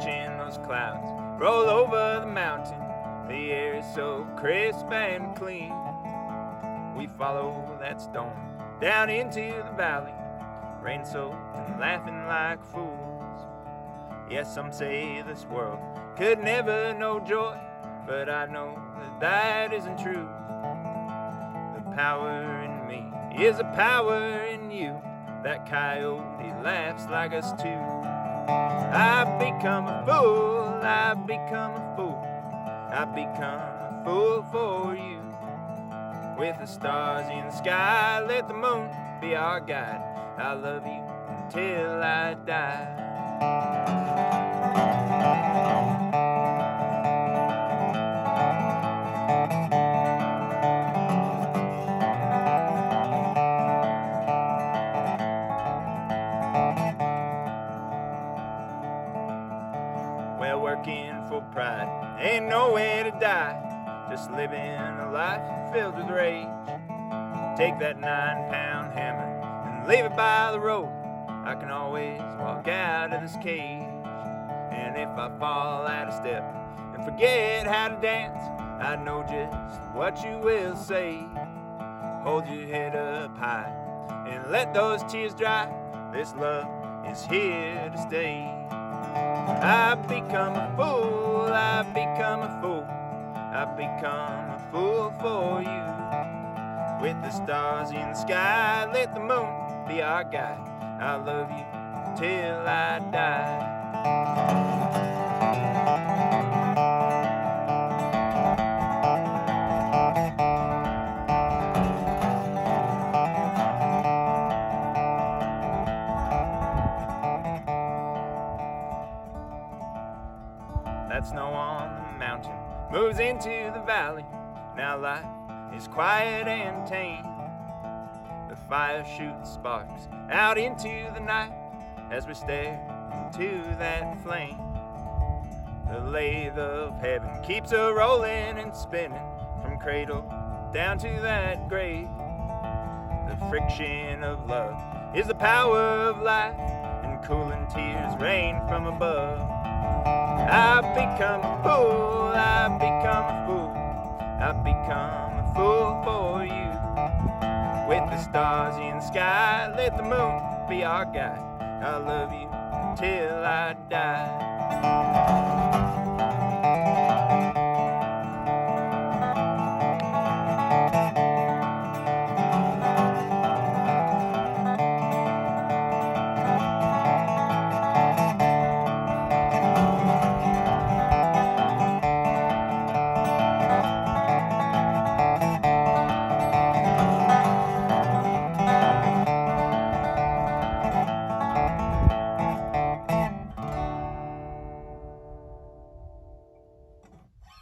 watching those clouds roll over the mountain. The air is so crisp and clean. We follow that storm down into the valley, rain-soaked and laughing like fools. Yes, some say this world could never know joy, but I know that that isn't true. The power in me is a power in you. That coyote laughs like us too. I've become a fool, I've become a fool, I've become a fool for you. With the stars in the sky, let the moon be our guide. I love you until I die. Well, working for pride ain't no way to die. Just living a life filled with rage. Take that 9-pound hammer and leave it by the road. I can always walk out of this cage. And if I fall out of step and forget how to dance, I know just what you will say. Hold your head up high and let those tears dry. This love is here to stay. I've become a fool, I've become a fool, I've become a fool for you. With the stars in the sky, let the moon be our guide. I love you till I die. That snow on the mountain moves into the valley. Now life is quiet and tame. The fire shoots sparks out into the night as we stare into that flame. The lathe of heaven keeps a rolling and spinning from cradle down to that grave. The friction of love is the power of life, and cooling tears rain from above. I've become a fool, I've become a fool, I've become a fool for you. With the stars in the sky, let the moon be our guide. I love you till I die.